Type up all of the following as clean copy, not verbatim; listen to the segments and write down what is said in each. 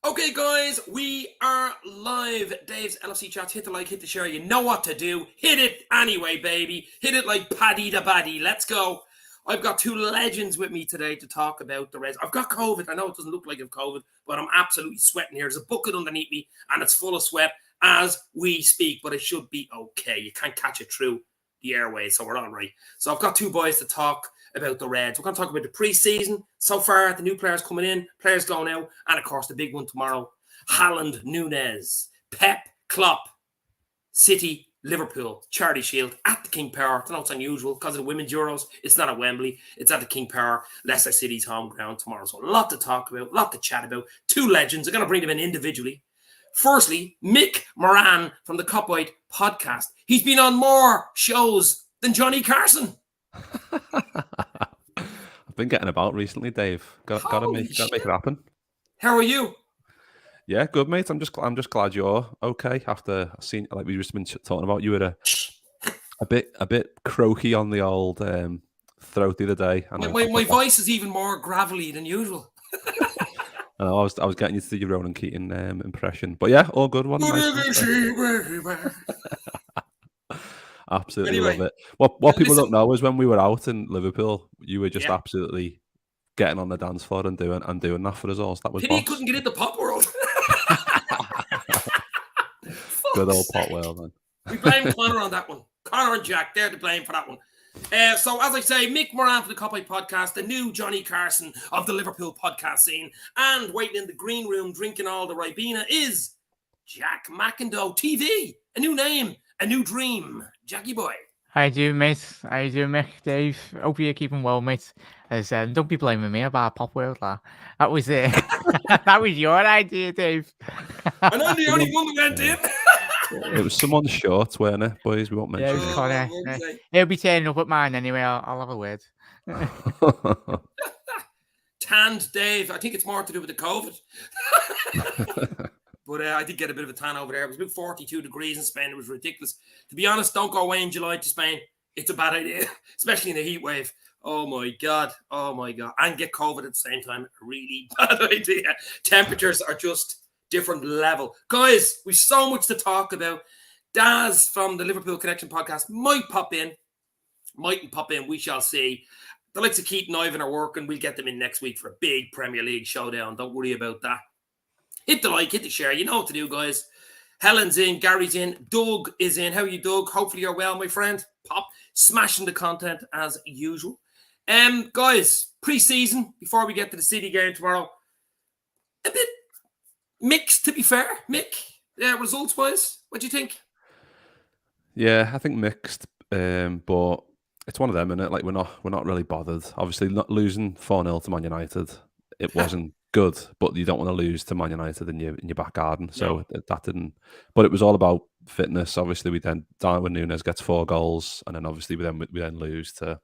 Okay, guys, we are live. Dave's LFC Chats. Hit the like, hit the share. You know what to do. Hit it anyway, baby. Hit it like Paddy the Baddy. Let's go. I've got two legends with me today to talk about the Reds. I've got COVID. I know it doesn't look like I've COVID, but I'm absolutely sweating here. There's a bucket underneath me, and it's full of sweat as we speak, but it should be okay. You can't catch it through the airways, so we're all right. So I've got two boys to talk about the Reds. We're going to talk about the preseason so far, the new players coming in, players going out, and of course the big one tomorrow, Halland, Nunez, Pep, Klopp, City, Liverpool, Charity Shield at the King Power. I know it's unusual because of the Women's Euros. It's not at Wembley. It's at the King Power, Leicester City's home ground tomorrow. So a lot to talk about, a lot to chat about. Two legends. I'm going to bring them in individually. Firstly, Mick Moran from the Cop White podcast. He's been on more shows than Johnny Carson. I've been getting about recently, Dave. Gotta make it happen. How are you? Yeah, good, mate. I'm just glad you're okay. After seeing, like we've just been talking about, you were a bit croaky on the old throat the other day. And my voice is even more gravelly than usual. I was getting you to do your Ronan Keating impression, but yeah, all good. One nice. Absolutely Anyway, love it. What people don't know is when we were out in Liverpool, you were just absolutely getting on the dance floor and doing that for us all. So that was pity you couldn't get into Pop World. Good old Pot World, man. We blame Connor on that one. Connor and Jack, they're to blame for that one. So as I say, Mick Moran for the Cop White podcast, the new Johnny Carson of the Liverpool podcast scene, and waiting in the green room drinking all the Ribena is Jack McIndoe TV. A new name, a new dream. Jackie boy. How you doing, mate? How you doing, Mick? Dave? Hope you're keeping well, mate. As don't be blaming me about Pop World. That was it. That was your idea, Dave. And I'm the only one that went in. It was someone's shorts, weren't it, boys? We won't mention. Yeah, it was Connor. He'll be turning up at mine anyway. I'll have a word. Tanned Dave. I think it's more to do with the COVID. But I did get a bit of a tan over there. It was about 42 degrees in Spain. It was ridiculous. To be honest, don't go away in July to Spain. It's a bad idea, especially in a heat wave. Oh, my God. Oh, my God. And get COVID at the same time. A really bad idea. Temperatures are just different level. Guys, we've so much to talk about. Daz from the Liverpool Connection podcast might pop in. Mightn't pop in. We shall see. The likes of Keaton and Ivan are working. We'll get them in next week for a big Premier League showdown. Don't worry about that. Hit the like, hit the share. You know what to do, guys. Helen's in, Gary's in, Doug is in. How are you, Doug? Hopefully you're well, my friend. Pop, smashing the content as usual. Guys, pre-season, before we get to the City game tomorrow, a bit mixed, to be fair. Mick, results-wise, what do you think? Yeah, I think mixed, but it's one of them, isn't it? Like we're not really bothered. Obviously, not losing 4-0 to Man United, it wasn't good, but you don't want to lose to Man United in your back garden. So that didn't. But it was all about fitness. Obviously, we then Darwin Nunez gets 4 goals, and then obviously we then lose to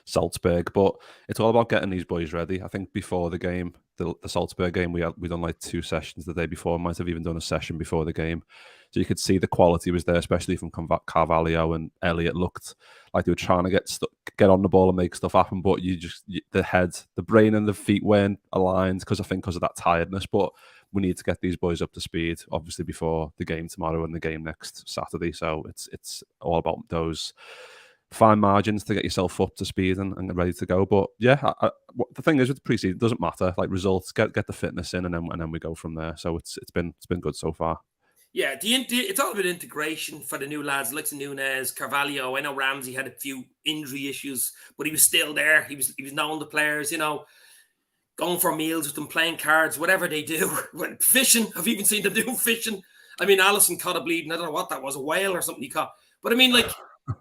Salzburg. But it's all about getting these boys ready. I think before the game, the Salzburg game, we done like 2 sessions the day before. Might have even done a session before the game. So you could see the quality was there, especially from Carvalho and Elliott. Looked like they were trying to get on the ball and make stuff happen, but the head, the brain, and the feet weren't aligned because of that tiredness. But we need to get these boys up to speed, obviously, before the game tomorrow and the game next Saturday. So it's all about those fine margins to get yourself up to speed and ready to go. But yeah, the thing is with the preseason, it doesn't matter. Like results, get the fitness in, and then we go from there. So it's been good so far. Yeah, it's all about integration for the new lads, like Nunez, Carvalho. I know Ramsey had a few injury issues, but he was still there. He was knowing the players, going for meals with them, playing cards, whatever they do. Fishing, I've even seen them do fishing. I mean, Alisson caught a bleeding. I don't know what that was, a whale or something he caught. But I mean, like,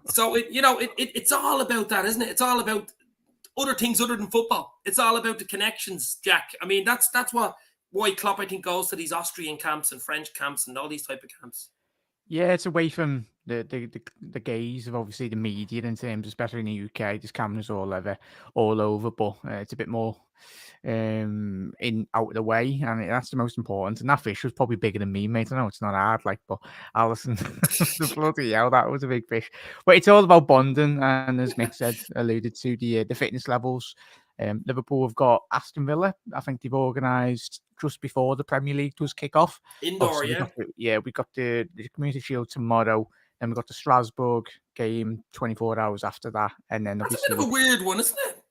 so it's all about that, isn't it? It's all about other things other than football. It's all about the connections, Jack. I mean, that's why Klopp, I think, goes to these Austrian camps and French camps and all these type of camps. Yeah, it's away from the gaze of obviously the media in terms, especially in the UK. There's cameras all over, but it's a bit more out of the way, and that's the most important. And that fish was probably bigger than me, mate. I know it's not hard, but Alisson, the bloody hell, that was a big fish. But it's all about bonding, and as Mick said, alluded to the fitness levels. Liverpool have got Aston Villa. I think they've organised just before the Premier League does kick off. Indoor, Obviously, we got the Community Shield tomorrow, then we got the Strasbourg game 24 hours after that, and then That's obviously a bit of a weird one, isn't it?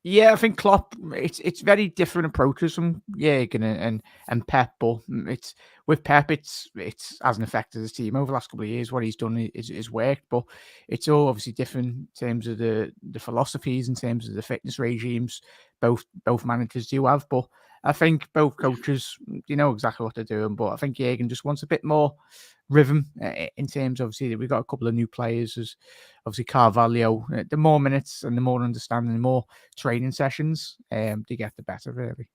Yeah, I think Klopp. It's very different approaches from Jurgen and Pep, but it's with Pep. It's hasn't affected his team over the last couple of years. What he's done is worked, but it's all obviously different in terms of the philosophies, in terms of the fitness regimes. Both managers do have, but I think both coaches know exactly what they're doing. But I think Jurgen just wants a bit more rhythm in terms, obviously, we've got a couple of new players. As obviously Carvalho, the more minutes and the more understanding, the more training sessions to get the better, really.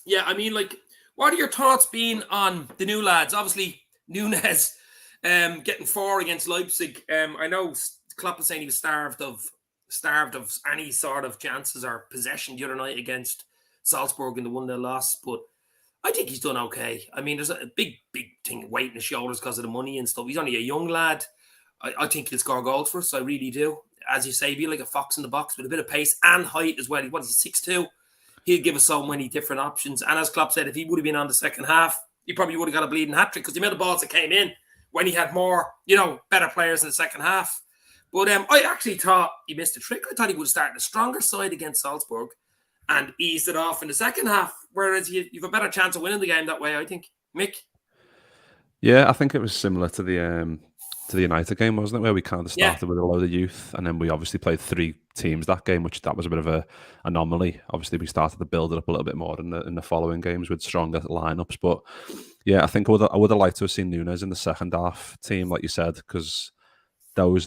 Yeah, I mean, like, what are your thoughts been on the new lads? Obviously, Nunez getting 4 against Leipzig. I know Klopp was saying he was starved of any sort of chances or possession the other night against Salzburg in the 1-0 loss, but I think he's done okay. I mean, there's a big thing weight in his shoulders because of the money and stuff. He's only a young lad. I think he'll score goals for us. I really do. As you say, be like a fox in the box with a bit of pace and height as well. What is he, 6'2"? He'll give us so many different options. And as Klopp said, if he would have been on the second half, he probably would have got a bleeding hat-trick because the amount of balls that came in when he had more, better players in the second half. But I actually thought he missed a trick. I thought he would have started a stronger side against Salzburg and eased it off in the second half, whereas you've a better chance of winning the game that way, I think. Mick? Yeah, I think it was similar to the United game, wasn't it? Where we kind of started with a load of youth, and then we obviously played 3 teams that game, that was a bit of a anomaly. Obviously, we started to build it up a little bit more in the following games with stronger lineups. But yeah, I think I would have liked to have seen Nunez in the second half team, like you said, because those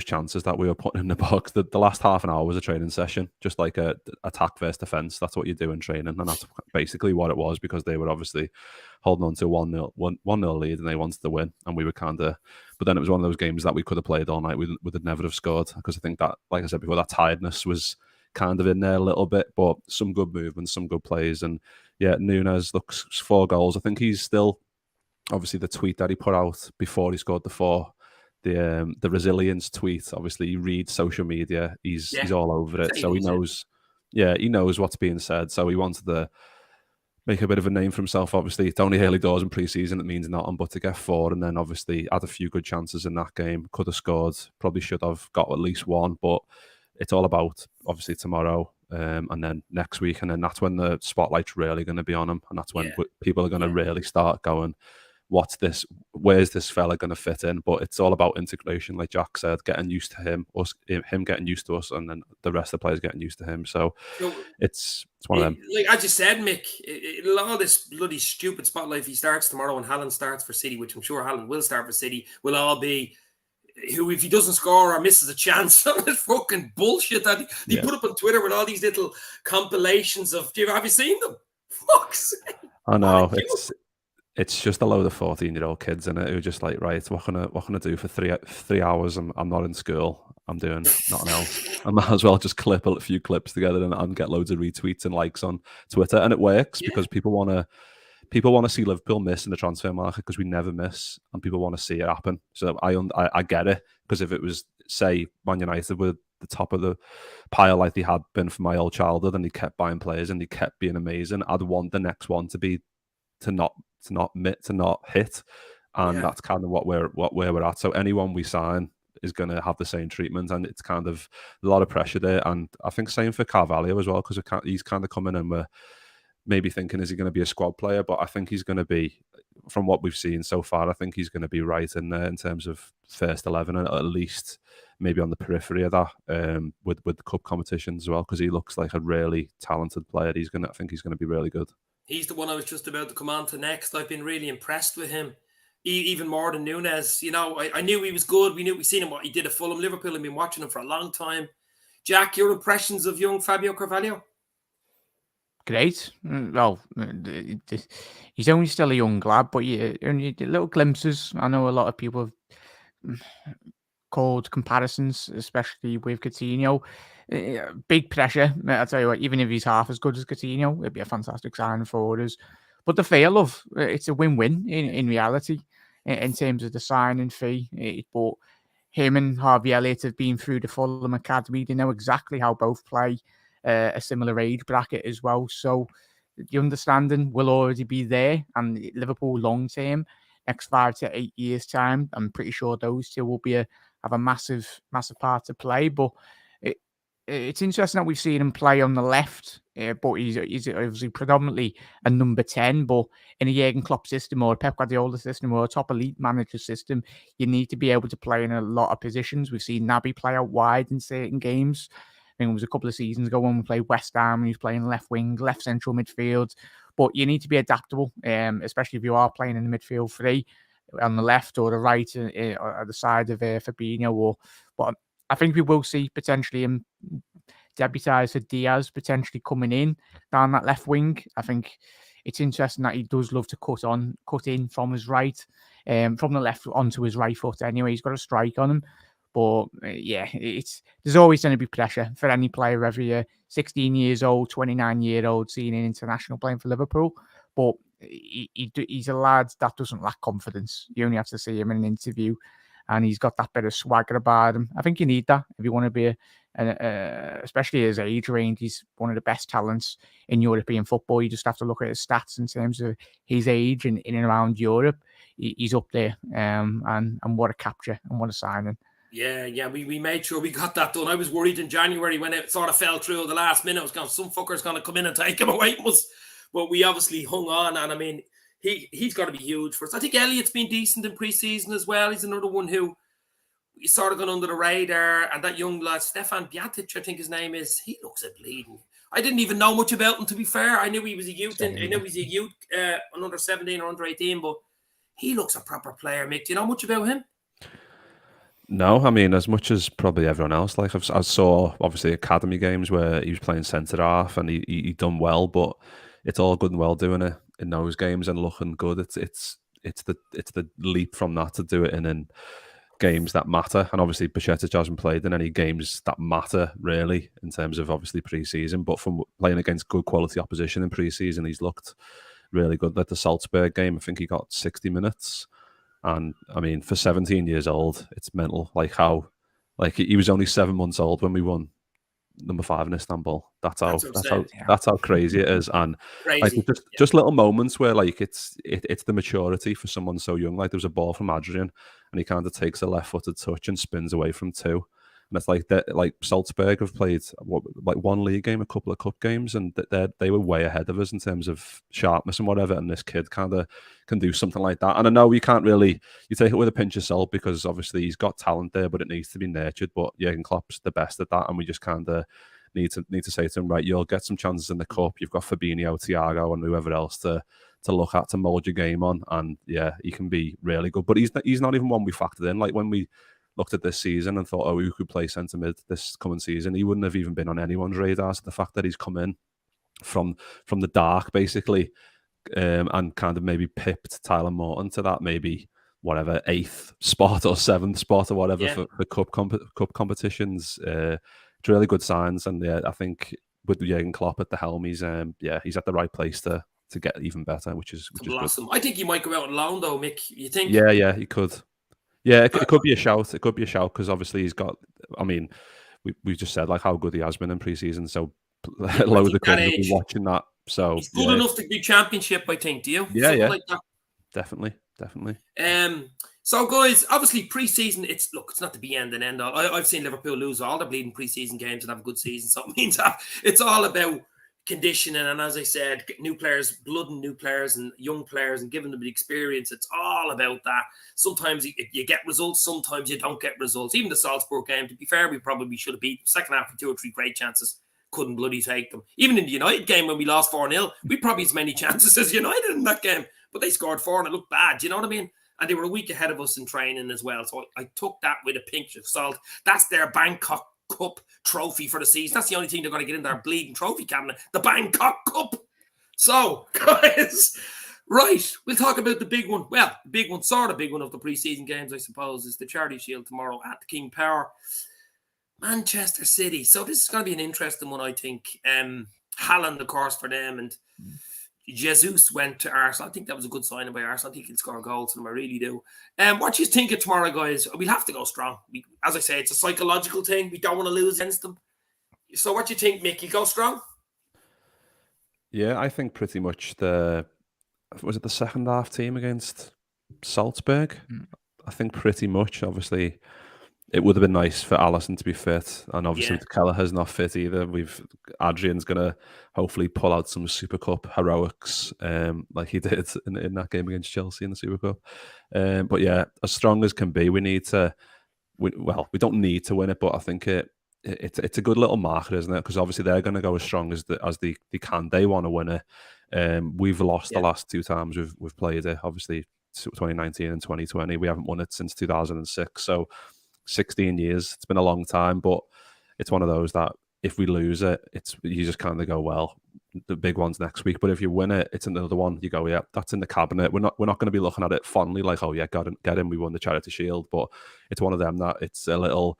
chances that we were putting in the box, the last half an hour was a training session, just like a attack versus defense. That's what you do in training, and that's basically what it was, because they were obviously holding on to 1-0 lead and they wanted to win, and we were kind of. But then it was one of those games that we could have played all night. We would never have scored, because I think that, like I said before, that tiredness was kind of in there a little bit. But some good movements, some good plays, and yeah, Nunez looks 4 goals. I think he's still, obviously, the tweet that he put out before he scored the 4. The resilience tweet. Obviously, he reads social media. He's all over it, so he knows. Yeah, he knows what's being said. So he wanted to make a bit of a name for himself. Obviously, it's only early doors in pre-season. It means nothing, but to get 4, and then obviously had a few good chances in that game. Could have scored. Probably should have got at least 1. But it's all about obviously tomorrow, and then next week, and then that's when the spotlight's really going to be on him, and that's when people are going to really start going, what's this? Where's this fella going to fit in? But it's all about integration, like Jack said, getting used to him getting used to us, and then the rest of the players getting used to him. So it's one of them. Like as you said, Mick, all this bloody stupid spotlight, if he starts tomorrow and Halland starts for City, which I'm sure Halland will start for City, will all be who, if he doesn't score or misses a chance, some of this fucking bullshit that he put up on Twitter with all these little compilations of. Have you seen them? Fuck's sake. I know, it's just a load of 14-year-old kids in it who are just like, right, what can I do for 3 hours? I'm not in school. I'm doing nothing else. I might as well just clip a few clips together and get loads of retweets and likes on Twitter. And it works because people want to see Liverpool miss in the transfer market, because we never miss, and people want to see it happen. So I get it, because if it was, say, Man United were the top of the pile like they had been for my old childhood, and they kept buying players and they kept being amazing, I'd want the next one to be to not hit, and that's kind of where we're at. So anyone we sign is going to have the same treatment, and it's kind of a lot of pressure there. And I think same for Carvalho as well, because he's kind of coming in, we're maybe thinking, is he going to be a squad player? But I think he's going to be, from what we've seen so far, I think he's going to be right in there in terms of first 11, and at least maybe on the periphery of that, with the cup competitions as well, because he looks like a really talented player. I think he's going to be really good. He's the one I was just about to come on to next. I've been really impressed with him, even more than Nunez. I knew he was good. We seen him what he did at Fulham. Liverpool have been watching him for a long time. Jack, your impressions of young Fabio Carvalho? Great. Well, he's only still a young lad, but only little glimpses. I know a lot of people have called comparisons, especially with Coutinho. Big pressure. I'll tell you what, even if he's half as good as Coutinho, it'd be a fantastic signing for us. But the feel of it's a win-win in reality in terms of the signing fee. But him and Harvey Elliott have been through the Fulham Academy. They know exactly how both play a similar age bracket as well. So the understanding will already be there, and Liverpool long term, next 5 to 8 years time, I'm pretty sure those two will have a massive part to play. But it's interesting that we've seen him play on the left, but he's obviously predominantly a number 10. But in a Jurgen Klopp system or a Pep Guardiola system or a top elite manager system, you need to be able to play in a lot of positions. We've seen Naby play out wide in certain games. I think it was a couple of seasons ago when we played West Ham and he was playing left wing, left central midfield. But you need to be adaptable, especially if you are playing in the midfield three on the left or the right or the side of Fabinho. But I think we will see potentially him debutise for Diaz potentially coming in down that left wing. I think it's interesting that he does love to cut in from his right, from the left onto his right foot. Anyway, he's got a strike on him. But there's always going to be pressure for any player every year. 16 years old, 29-year-old, seeing an international playing for Liverpool. But he's a lad that doesn't lack confidence. You only have to see him in an interview, and he's got that bit of swagger about him. I think you need that if you want to be, especially his age range. He's one of the best talents in European football. You just have to look at his stats in terms of his age and in and around Europe. He's up there, and what a capture and what a signing. Yeah, we made sure we got that done. I was worried in January when it sort of fell through at the last minute. I was going, some fucker's going to come in and take him away from us. But we obviously hung on, and I mean, he's got to be huge for us. I think Elliott's been decent in pre-season as well. He's another one who he's sort of gone under the radar. And that young lad, Stefan Bjatic, I think his name is, he looks a bleeding. I didn't even know much about him, to be fair. I knew he was a youth, an under 17 or under 18, but he looks a proper player, Mick. Do you know much about him? No, I mean, as much as probably everyone else. Like I saw, obviously, academy games where he was playing centre half and he done well, but it's all good and well doing it in those games and looking good. It's the leap from that to do it in games that matter. And obviously, Bajcetic hasn't played in any games that matter really in terms of obviously pre-season, but from playing against good quality opposition in pre-season, he's looked really good. Like the Salzburg game, I think he got 60 minutes. And I mean, for 17 years old, it's mental. Like he was only 7 months old when we won number 5 in Istanbul. That's how crazy it is. And like just little moments where like it's the maturity for someone so young. Like there was a ball from Adrian, and he kind of takes a left-footed touch and spins away from 2. And it's like that. Like Salzburg have played one league game, a couple of cup games, and they were way ahead of us in terms of sharpness and whatever. And this kid kind of can do something like that. And I know you can't really take it with a pinch of salt because obviously he's got talent there, but it needs to be nurtured. But Jurgen Klopp's the best at that, and we just kind of need to say to him, right, you'll get some chances in the cup. You've got Fabinho, Thiago, and whoever else to look at to mould your game on. And yeah, he can be really good. But he's not even one we factored in. Like when we looked at this season and thought, who could play centre mid this coming season? He wouldn't have even been on anyone's radar. So the fact that he's come in from the dark, basically, and kind of maybe pipped Tyler Morton to that maybe whatever 8th spot or 7th spot or whatever for cup competitions. It's really good signs, and yeah, I think with Jurgen Klopp at the helm, he's at the right place to get even better, which is awesome. I think he might go out on loan though, Mick. You think? Yeah, he could. Yeah, it could be a shout. It could be a shout because obviously he's got. I mean, we just said like how good he has been in pre-season, so loads of kids will be watching that. So he's good enough to do championship, I think. Do you? Yeah, Something like that. Definitely. So guys, obviously pre-season, it's not the be end and end all. I've seen Liverpool lose all their bleeding pre-season games and have a good season. So it means that it's all about conditioning, and as I said, new players, blooding new players and young players and giving them the experience. It's all about that. Sometimes you get results, sometimes you don't get results. Even the Salzburg game, to be fair, we probably should have beat them. Second half with 2 or 3 great chances, couldn't bloody take them. Even in the United game when we lost 4-0, we probably as many chances as United in that game, but they scored 4 and it looked bad. Do you know what I mean? And they were a week ahead of us in training as well. So I took that with a pinch of salt. That's their Bangkok Cup trophy for the season. That's the only thing they're going to get in their bleeding trophy cabinet, the Bangkok Cup. So, guys, right, we'll talk about the big one. Well, the big one, sort of big one of the pre-season games, I suppose, is the Charity Shield tomorrow at the King Power. Manchester City. So this is going to be an interesting one, I think. Halland, of course, for them, and Jesus went to Arsenal. I think that was a good signing by Arsenal. I think he'll score goals for them. I really do. What do you think of tomorrow, guys? We'll have to go strong. As I say, it's a psychological thing. We don't want to lose against them. So what do you think, Mick? You go strong? Yeah, I think pretty much was it the second half team against Salzburg? Mm. I think pretty much. Obviously, it would have been nice for Allison to be fit, and obviously Yeah. Kelleher's not fit either. Adrian's gonna hopefully pull out some Super Cup heroics, like he did in that game against Chelsea in the Super Cup. But yeah, as strong as can be, we need to. We don't need to win it, but I think it's a good little marker, isn't it? Because obviously they're going to go as strong as they can. They want to win it. We've lost the last two times we've played it. Obviously, 2019 and 2020. We haven't won it since 2006. So 16 years. It's been a long time, but it's one of those that if we lose it, you just kind of go, well, the big one's next week. But if you win it, it's another one. You go, yeah, that's in the cabinet. We're not going to be looking at it fondly like, oh yeah, get him. We won the Charity Shield. But it's one of them that it's a little,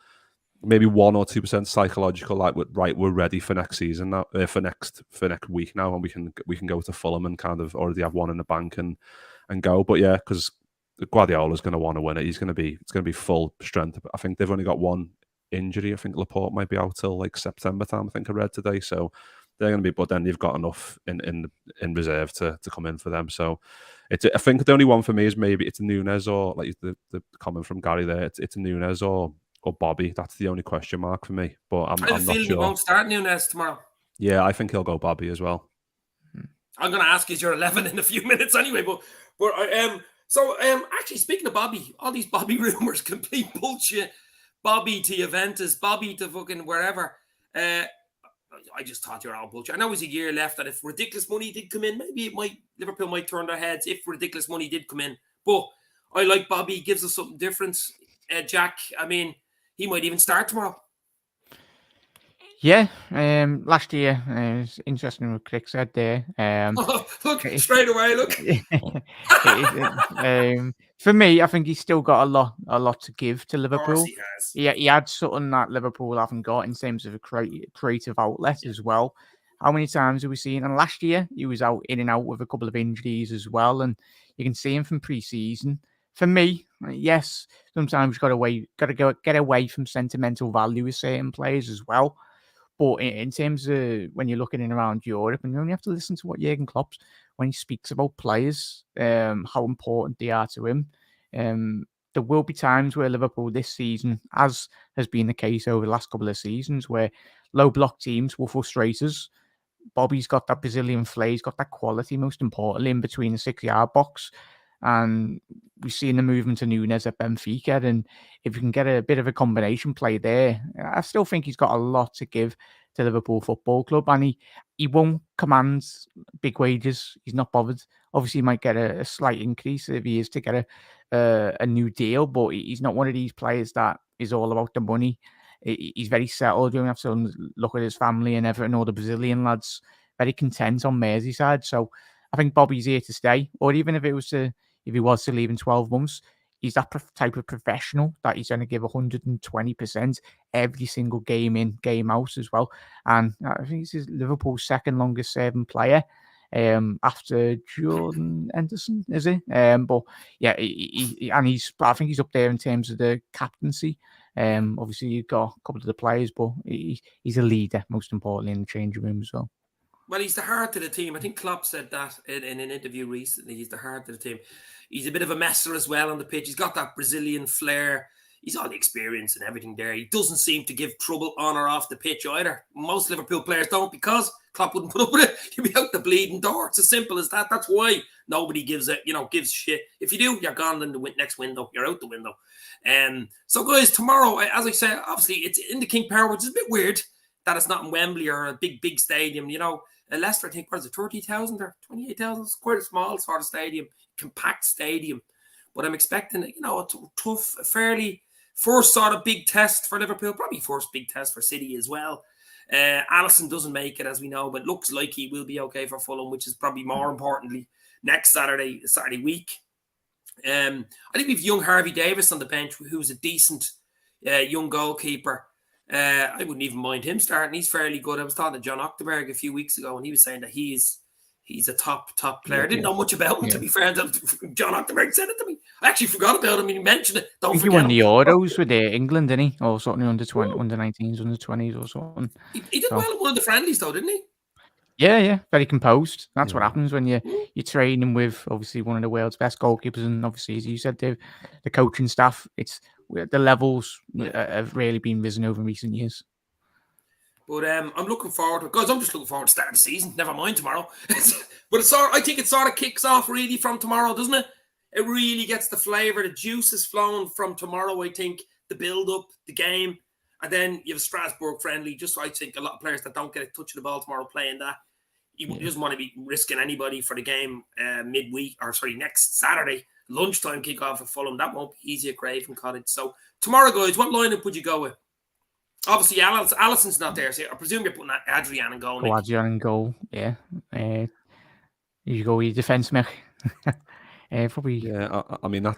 maybe 1 or 2% psychological. Like, we're ready for next season now, for next week now, and we can go to Fulham and kind of already have one in the bank and go. But yeah, because Guardiola's going to want to win it. It's going to be full strength. I think they've only got one injury. I think Laporte might be out till like September time. I think I read today. So they're going to be, but then you've got enough in reserve to come in for them. So I think the only one for me is maybe it's Nunez or like the comment from Gary there. It's Nunez or Bobby. That's the only question mark for me. But I'm I have a not feeling sure. he won't start Nunez tomorrow. Yeah, I think he'll go Bobby as well. I'm going to ask you your 11 in a few minutes anyway. But actually, speaking of Bobby, all these Bobby rumors, complete bullshit. Bobby to Juventus, Bobby to fucking wherever. I just thought you're all bullshit. I know there's a year left, that if ridiculous money did come in, maybe Liverpool might turn their heads if ridiculous money did come in. But I like Bobby. He gives us something different. Jack, I mean, he might even start tomorrow. Yeah, last year, it's interesting what Crick said there. Look, straight away, look. For me, I think he's still got a lot to give to Of course Liverpool. he has. He had something that Liverpool haven't got in terms of a creative outlet as well. How many times have we seen? And last year, he was out in and out with a couple of injuries as well. And you can see him from pre-season. For me, yes, sometimes you've got to get away from sentimental value with certain players as well. But in terms of when you're looking in around Europe, and you only have to listen to what Jurgen Klopp, when he speaks about players, how important they are to him. There will be times where Liverpool this season, as has been the case over the last couple of seasons, where low block teams will frustrate us. Bobby's got that Brazilian flair, he's got that quality, most importantly, in between the 6-yard box. And we've seen the movement to Nunez at Benfica. And if you can get a bit of a combination play there, I still think he's got a lot to give to Liverpool Football Club. And he won't command big wages. He's not bothered. Obviously, he might get a slight increase if he is to get a new deal. But he's not one of these players that is all about the money. He's very settled. You don't have to look at his family and Everton or the Brazilian lads. Very content on Merseyside. So I think Bobby's here to stay. Or even if he was to leave in 12 months, he's that type of professional that he's going to give 120% every single game in, game out as well. And I think he's Liverpool's second longest serving player after Jordan Henderson, is he? But yeah, I think he's up there in terms of the captaincy. Obviously, you've got a couple of the players, but he's a leader, most importantly, in the changing room as well. Well, he's the heart of the team. I think Klopp said that in an interview recently. He's the heart of the team. He's a bit of a messer as well on the pitch. He's got that Brazilian flair. He's all the experience and everything there. He doesn't seem to give trouble on or off the pitch either. Most Liverpool players don't, because Klopp wouldn't put up with it. He'd be out the bleeding door. It's as simple as that. That's why nobody gives shit. If you do, you're gone in the next window. You're out the window. So, guys, tomorrow, as I said, obviously it's in the King Power, which is a bit weird that it's not in Wembley or a big stadium. Leicester, I think, what is it, 30,000 or 28,000? It's quite a small sort of stadium, compact stadium. But I'm expecting, a tough, fairly first sort of big test for Liverpool, probably first big test for City as well. Alisson doesn't make it, as we know, but looks like he will be okay for Fulham, which is probably more importantly next Saturday week. I think we've young Harvey Davis on the bench, who's a decent young goalkeeper. I wouldn't even mind him starting. He's fairly good. I was talking to John Octerberg a few weeks ago, and he was saying that he's a top player. I didn't know much about him, to be fair, until John Octerberg said it to me. I actually forgot about him. He mentioned it. I think he won the Euros with England, didn't he? Or something under 19s, under 20s or something. He did well at one of the friendlies, though, didn't he? Yeah, very composed. That's what Yeah. happens when you're training with obviously one of the world's best goalkeepers, and obviously, as you said, Dave, the coaching staff. The levels have really been risen over recent years. But I'm looking forward to it. Guys, I'm just looking forward to starting the season. Never mind tomorrow. But I think it sort of kicks off really from tomorrow, doesn't it? It really gets the flavour. The juice is flowing from tomorrow, I think. The build-up, the game. And then you have a Strasbourg friendly. Just I think a lot of players that don't get a touch of the ball tomorrow playing that. He doesn't want to be risking anybody for the game next Saturday. Lunchtime kickoff at Fulham. That won't be easy at Craven Cottage. So tomorrow, guys, what lineup would you go with? Obviously, Allison's not there, so I presume you're putting Adrian in goal. Adrian in goal, yeah. You go with your defence, Mick. Probably. Yeah, I mean, I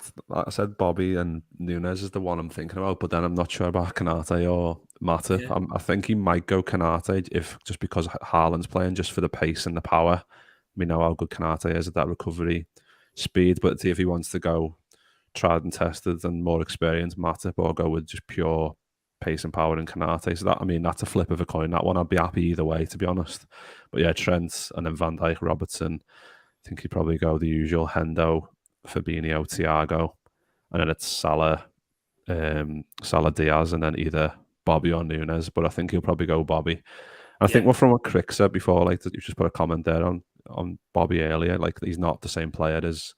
said Bobby and Nunez is the one I'm thinking about, but then I'm not sure about Kanate or Matip. Yeah. I think he might go Kanate just because Haaland's playing just for the pace and the power. We know how good Kanate is at that recovery speed, but see if he wants to go tried and tested and more experienced Matip, or go with just pure pace and power in Kanate. So that's a flip of a coin. That one I'd be happy either way, to be honest. But yeah, Trent and then Van Dijk, Robertson. I think he'd probably go the usual Hendo, Fabinho, Thiago, and then it's Salah Diaz, and then either Bobby or Nunez. But I think he'll probably go Bobby. And I think what from what Crick said before, like you just put a comment there on Bobby earlier, like he's not the same player as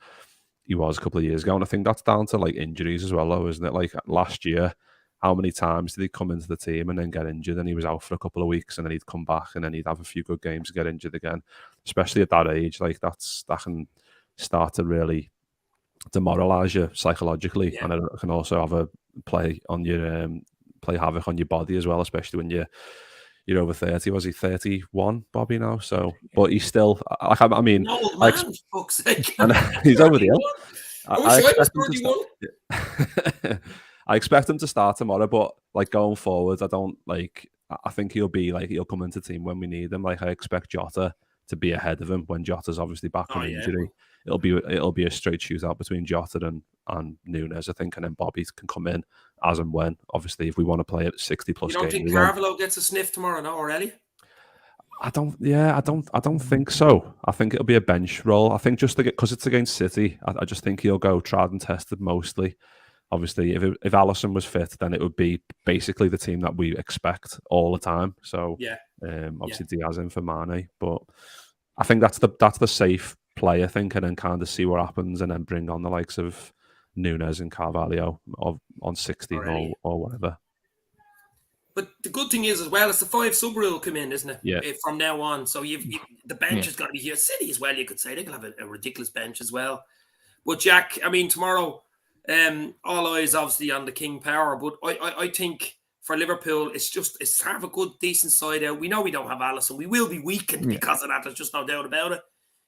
he was a couple of years ago, and I think that's down to like injuries as well, though, isn't it? Like last year, how many times did he come into the team and then get injured, and he was out for a couple of weeks, and then he'd come back, and then he'd have a few good games and get injured again. Especially at that age, like that can start to really demoralize you psychologically, and it can also have a play havoc on your body as well, especially when you're over 30. Was he 31, Bobby, now? So, but he's still, I mean, no, man, fuck's sake. He's over the hill. I expect him to start tomorrow, but like going forward, I think he'll come into the team when we need him. Like I expect Jota to be ahead of him when Jota's obviously back from injury. It'll be a straight shootout between Jota and Nunez, I think, and then Bobby can come in as and when. Obviously, if we want to play at 60 plus games. You don't think Carvalho gets a sniff tomorrow, no, or Ellie? I don't think so. I think it'll be a bench role. I think just because it's against City, I just think he'll go tried and tested mostly. Obviously, if Alisson was fit, then it would be basically the team that we expect all the time. So obviously Diaz in for Mane, but I think that's the safe play, I think, and then kind of see what happens, and then bring on the likes of Nunez and Carvalho on 60 or whatever. But the good thing is as well, it's the 5 sub rule come in, isn't it? Yeah. From now on, so the bench is going to be here. City as well, you could say they can have a ridiculous bench as well. But Jack, I mean, tomorrow, all eyes obviously on the King Power. But I think for Liverpool, it's have a good decent side out. We know we don't have Alisson. We will be weakened because of that. There's just no doubt about it.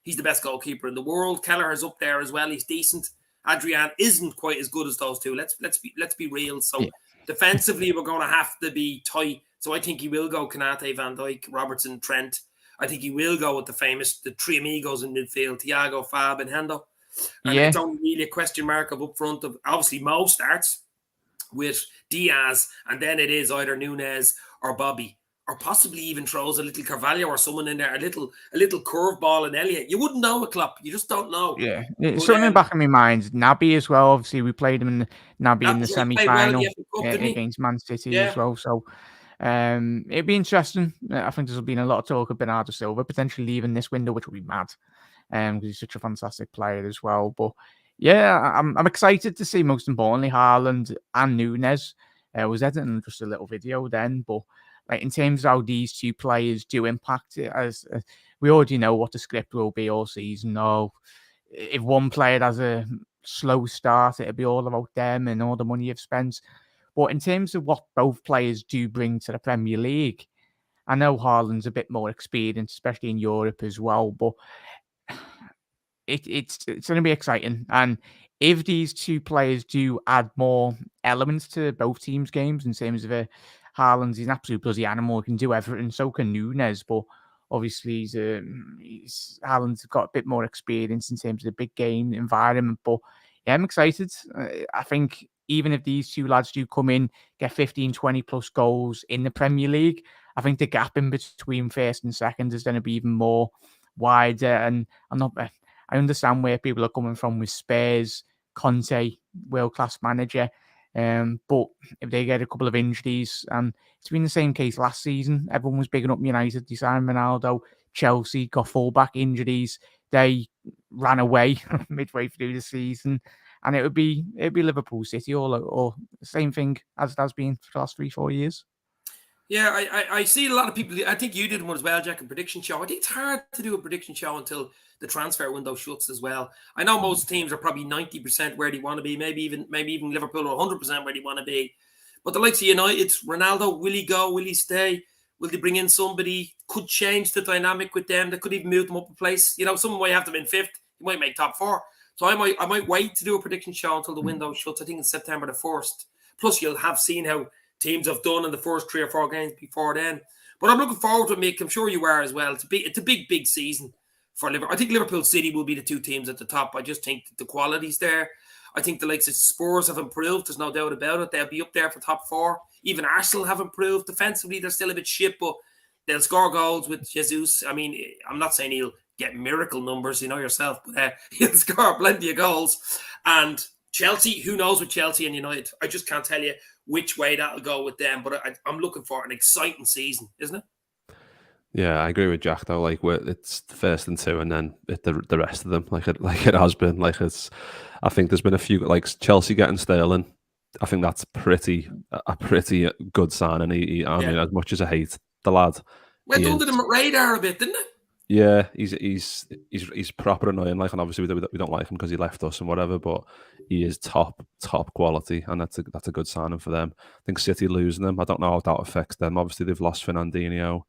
He's the best goalkeeper in the world. Kelleher's up there as well. He's decent. Adrian isn't quite as good as those two. Let's be real. So defensively, we're going to have to be tight. So I think he will go Kanate, Van Dijk, Robertson, Trent. I think he will go with the three amigos in midfield: Thiago, Fab, and Hendo. And it's only really a question mark of up front. Of obviously Mo starts with Diaz, and then it is either Nunez or Bobby, or possibly even throws a little Carvalho or someone in there, a little curveball in Elliott. You wouldn't know a Klopp. You just don't know. Yeah, something in the back of my mind. Naby as well. Obviously, we played him in the semi-final against Man City as well. So it'd be interesting. I think there's been a lot of talk of Bernardo Silva potentially leaving this window, which would be mad, because he's such a fantastic player as well. But yeah, I'm excited to see, most importantly, Halland and Nunez. I was editing just a little video then, but like in terms of how these two players do impact it, as we already know what the script will be all season. No, if one player has a slow start, it'll be all about them and all the money you've spent. But in terms of what both players do bring to the Premier League, I know Haaland's a bit more experienced, especially in Europe as well, but it's going to be exciting. And if these two players do add more elements to both teams' games, in terms of Haaland's, he's an absolute bloody animal. He can do everything. So can Nunez, but obviously Haaland's got a bit more experience in terms of the big game environment. But yeah, I'm excited. I think even if these two lads do come in, get 15, 20 plus goals in the Premier League, I think the gap in between first and second is going to be even more wider. And I understand where people are coming from with Spurs, Conte, world-class manager. But if they get a couple of injuries, and it's been the same case last season, everyone was bigging up United, they signed Ronaldo, Chelsea got full-back injuries, they ran away midway through the season, and it'd be Liverpool City or the same thing as it has been for the last 3-4 years. Yeah, I see a lot of people. I think you did one as well, Jack, a prediction show. I think it's hard to do a prediction show until the transfer window shuts as well. I know most teams are probably 90% where they want to be, maybe even Liverpool are 100% where they want to be. But the likes of United, Ronaldo, will he go? Will he stay? Will they bring in somebody? Could change the dynamic with them. They could even move them up a place. Someone might have them in fifth. He might make top four. So I might wait to do a prediction show until the window shuts. I think it's September the 1st. Plus, you'll have seen how teams have done in the first 3 or 4 games before then. But I'm looking forward to it, Mick. I'm sure you are as well. It's a big season for Liverpool. I think Liverpool City will be the 2 teams at the top. I just think the quality's there. I think the likes of Spurs have improved. There's no doubt about it. They'll be up there for top 4. Even Arsenal have improved. Defensively, they're still a bit shit, but they'll score goals with Jesus. I mean, I'm not saying he'll get miracle numbers, you know yourself, but he'll score plenty of goals. And Chelsea, who knows with Chelsea and United? I just can't tell you which way that'll go with them, but I'm looking for an exciting season, isn't it? Yeah, I agree with Jack though. Like, it's the first and 2, and then the rest of them, like it has been. Like, I think there's been a few, like Chelsea getting Sterling. I think that's a pretty good sign. And I mean, as much as I hate the lad, went under the radar a bit, didn't it? Yeah, he's proper annoying. Like, and obviously we don't like him because he left us and whatever. But he is top quality, and that's a good signing for them. I think City losing them, I don't know how that affects them. Obviously, they've lost Fernandinho.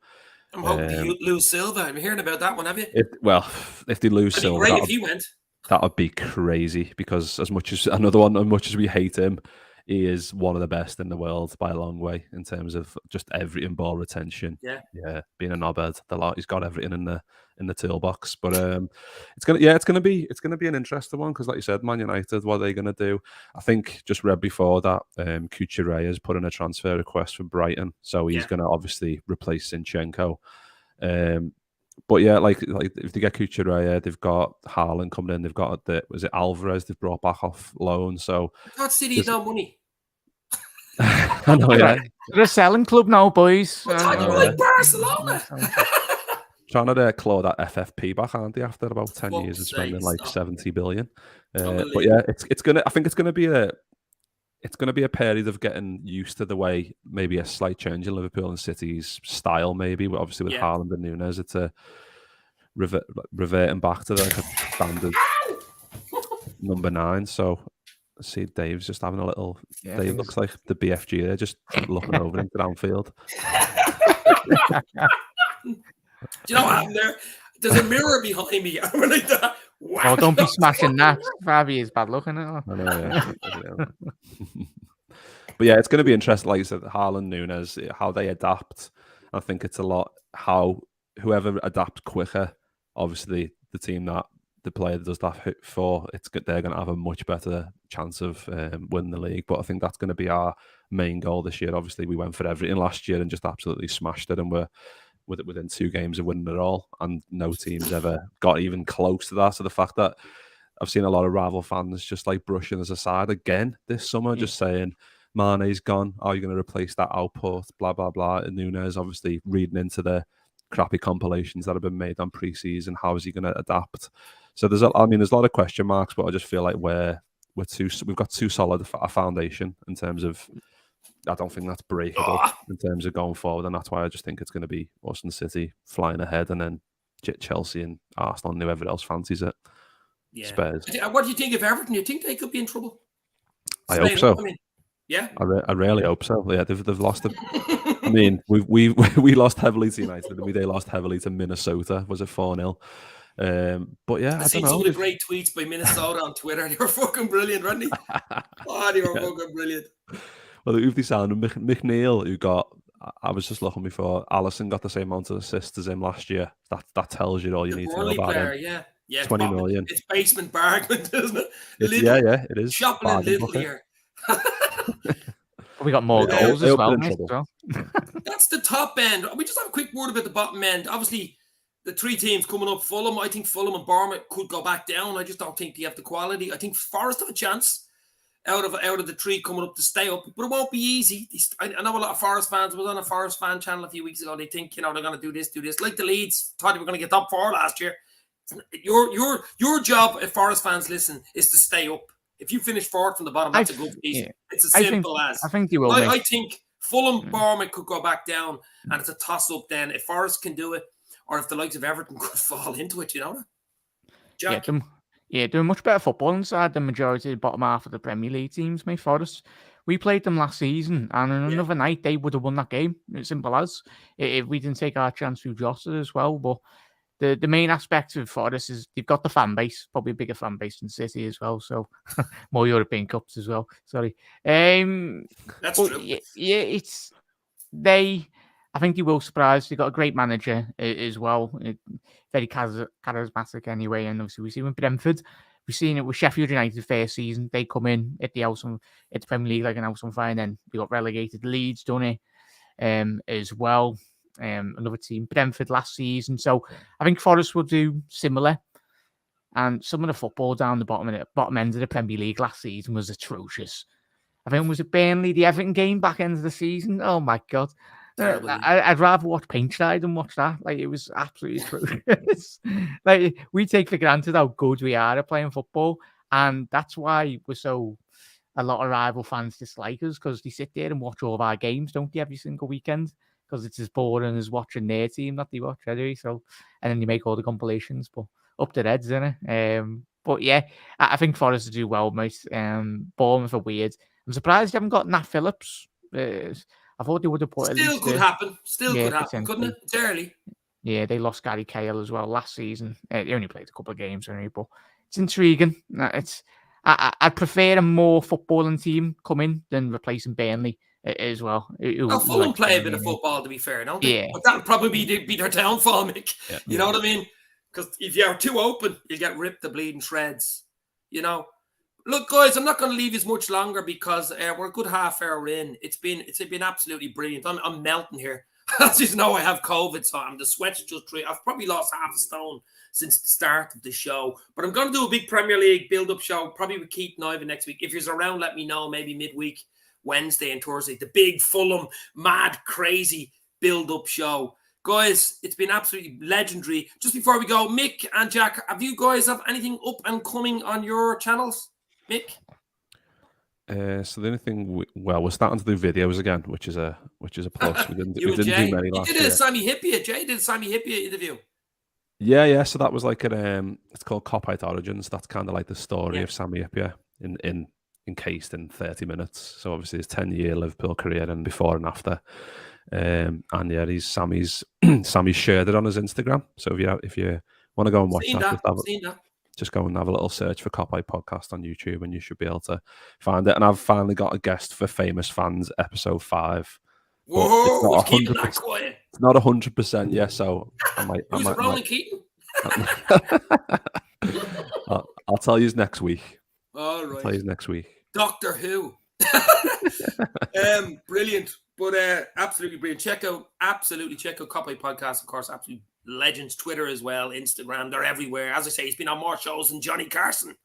I'm hoping you lose Silva. I'm hearing about that one, have you? If they lose Silva, great if he went. That would be crazy, because as much as we hate him, he is one of the best in the world by a long way in terms of just everything, ball retention. Yeah, being a knobhead, he's got everything in the toolbox. But it's gonna be an interesting one, because, like you said, Man United, what are they gonna do? I think just read before that Kucharya has put in a transfer request for Brighton, so he's gonna obviously replace Zinchenko. But yeah, like if they get Kucharya, they've got Halland coming in. They've got Alvarez they've brought back off loan. So I thought City had no money. I know, yeah. They're a selling club now, boys. Like Barcelona. Trying to claw that FFP back, aren't they, after about 10 years of spending like 70 billion. But yeah, I think it's gonna be a period of getting used to the way, maybe a slight change in Liverpool and City's style, maybe. Obviously with Halland and Nunez, it's a reverting back to the standard number 9. So I see Dave's just having a little. Dave looks like the BFG there, just looking over into Anfield. Do you know what happened there? There's a mirror behind me. I'm like that. Wow. Oh, don't be smashing that. Fabi is bad looking. I know, yeah. But yeah, it's going to be interesting. Like you said, Halland, Nunez, how they adapt. I think it's a lot how whoever adapts quicker. Obviously, the player that does that for, they're going to have a much better chance of winning the league. But I think that's going to be our main goal this year. Obviously, we went for everything last year and just absolutely smashed it, and we're within 2 games of winning it all, and no team's ever got even close to that. So the fact that I've seen a lot of rival fans just like brushing us aside again this summer, just saying Mane's gone, how are you going to replace that output, blah blah blah. And Nunez obviously reading into the crappy compilations that have been made on pre-season, how is he going to adapt? So there's a lot of question marks, but I just feel like we've got too solid a foundation in terms of. I don't think that's breakable in terms of going forward, and that's why I just think it's going to be us and City flying ahead, and then Chelsea and Arsenal and whoever else fancies it. Yeah. Spurs. What do you think of Everton? You think they could be in trouble? I hope so. Yeah, I really hope so. Yeah, they've lost it. I mean, we lost heavily to United, and they lost heavily to Minnesota. Was it 4-0? But yeah, I seen don't know. Some of the great tweets by Minnesota on Twitter. They were fucking brilliant, weren't they? They were fucking brilliant. Well, who've they signed? McNeil, who got, I was just looking before, Alisson got the same amount of assists as him last year. That tells you all you need to know about him. Yeah, 20 million. It's basement bargain, isn't it? Yeah, it is. Shopping in Little here. We got more Yeah, goals they as open well, in mate. trouble. So. That's the top end. We just have a quick word about the bottom end. Obviously, the three teams coming up, Fulham. I think Fulham and Bournemouth could go back down. I just don't think they have the quality. I think Forest have a chance out of the three coming up to stay up, but it won't be easy. I know a lot of Forest fans. I was on a Forest fan channel a few weeks ago. They think they're going to do this. Like the Leeds thought they were going to get top four last year. Your job, if Forest fans listen, is to stay up. If you finish fourth from the bottom, that's a good season. Yeah. It's as simple as. I think you will. I think Fulham, Bournemouth could go back down, and it's a toss-up then. If Forest can do it, or if the likes of Everton could fall into it, Jack? Doing much better football inside the majority of the bottom half of the Premier League teams, mate. Forest. We played them last season, and on another night, they would have won that game. It's simple as. If we didn't take our chance through Jota as well, but the main aspect of Forest is they've got the fan base, probably a bigger fan base than City as well. So more European Cups as well. Sorry. That's true. Yeah, I think you will surprise. They've got a great manager as well. Very charismatic anyway. And obviously we see with Brentford. We've seen it with Sheffield United first season. They come in at the Premier League like an house on fire, and then they got relegated. Leeds done it as well. Another team, Brentford last season. So I think Forest will do similar. And some of the football down the bottom end of the Premier League last season was atrocious. I think it was Burnley, the Everton game back end of the season. Oh my God. I'd rather watch paint dry than watch that. Like, it was absolutely atrocious. Like, we take for granted how good we are at playing football. And that's why a lot of rival fans dislike us, because they sit there and watch all of our games, don't they, every single weekend? Because it's as boring as watching their team that they watch anyway. So, and then you make all the compilations, but up to Reds, isn't it? But yeah, I think Forest will do well, mate. Bournemouth are weird. I'm surprised you haven't got Nat Phillips. I thought they would have put Still could happen. Could happen, couldn't it? It's early. Yeah, they lost Gary Cahill as well last season. They only played a couple of games anyway, but it's intriguing. I'd prefer a more footballing team come in than replacing Burnley as well. Fulham play a bit of football, to be fair, don't they? Yeah. But that'll probably be their downfall, Mick. Yeah. You know what I mean? Because if you're too open, you'll get ripped to bleeding shreds. Look, guys, I'm not going to leave you much longer because we're a good half hour in. It's been absolutely brilliant. I'm melting here. As you know, I have COVID, so the sweat's just free. I've probably lost half a stone since the start of the show. But I'm going to do a big Premier League build-up show, probably with Keith and Ivan next week. If you're around, let me know, maybe midweek, Wednesday and Thursday. The big Fulham, mad, crazy build-up show. Guys, it's been absolutely legendary. Just before we go, Mick and Jack, have you guys have anything up and coming on your channels? Mick? So the only thing, we're starting to do videos again, which is a plus. We didn't do many last year. You did a Sammy Hippier. Jay did a Sammy Hippier interview. Yeah. So that was like it's called Cop Out Origins. That's kind of like the story of Sammy Hippier encased in 30 minutes. So obviously his 10-year Liverpool career and before and after. And yeah, Sammy's shared it on his Instagram. So if you want to go and watch that. Just go and have a little search for Cop Out Podcast on YouTube and you should be able to find it. And I've finally got a guest for Famous Fans, episode 5. Whoa, keeping that quiet. It's not 100% yet, so I might... Who's Ronan Keaton? I'll tell you next week. All right. I'll tell you next week. Doctor Who. Brilliant. But absolutely brilliant. Check out Cop Out Podcast, of course, absolutely legends. Twitter as well, Instagram, they're everywhere. As I say, he's been on more shows than Johnny Carson.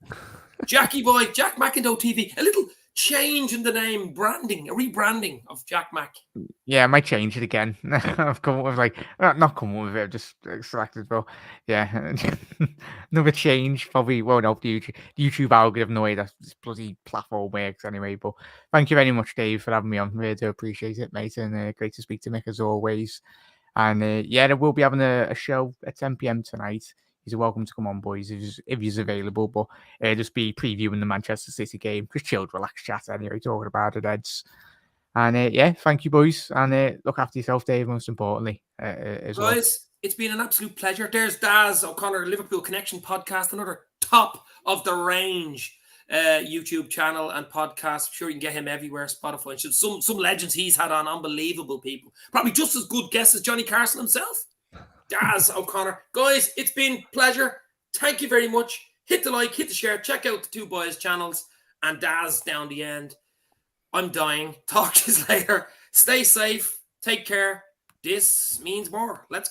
Jackie Boy, Jack McIndoe TV. A little change in the name, a rebranding of Jack Mac. Yeah, I might change it again. I've come up with not come up with it, just selected, but yeah, another change probably won't help the YouTube algorithm the way that this bloody platform works anyway. But thank you very much, Dave, for having me on. Really do appreciate it, mate, and great to speak to Mick as always. And we'll be having a show at 10 p.m. tonight. You're welcome to come on, boys, if he's available. But just be previewing the Manchester City game. Just chilled, relaxed chat anyway, talking about the Reds. And thank you, boys. And look after yourself, Dave, most importantly. As well. Guys, it's been an absolute pleasure. There's Daz O'Connor, Liverpool Connection podcast, another top of the range YouTube channel and podcast. I'm sure you can get him everywhere, Spotify. Some legends he's had on, unbelievable people. Probably just as good guests as Johnny Carson himself. Daz O'Connor. Guys, it's been a pleasure. Thank you very much. Hit the like, hit the share, check out the two boys' channels and Daz down the end. I'm dying. Talk to you later. Stay safe. Take care. This means more. Let's go.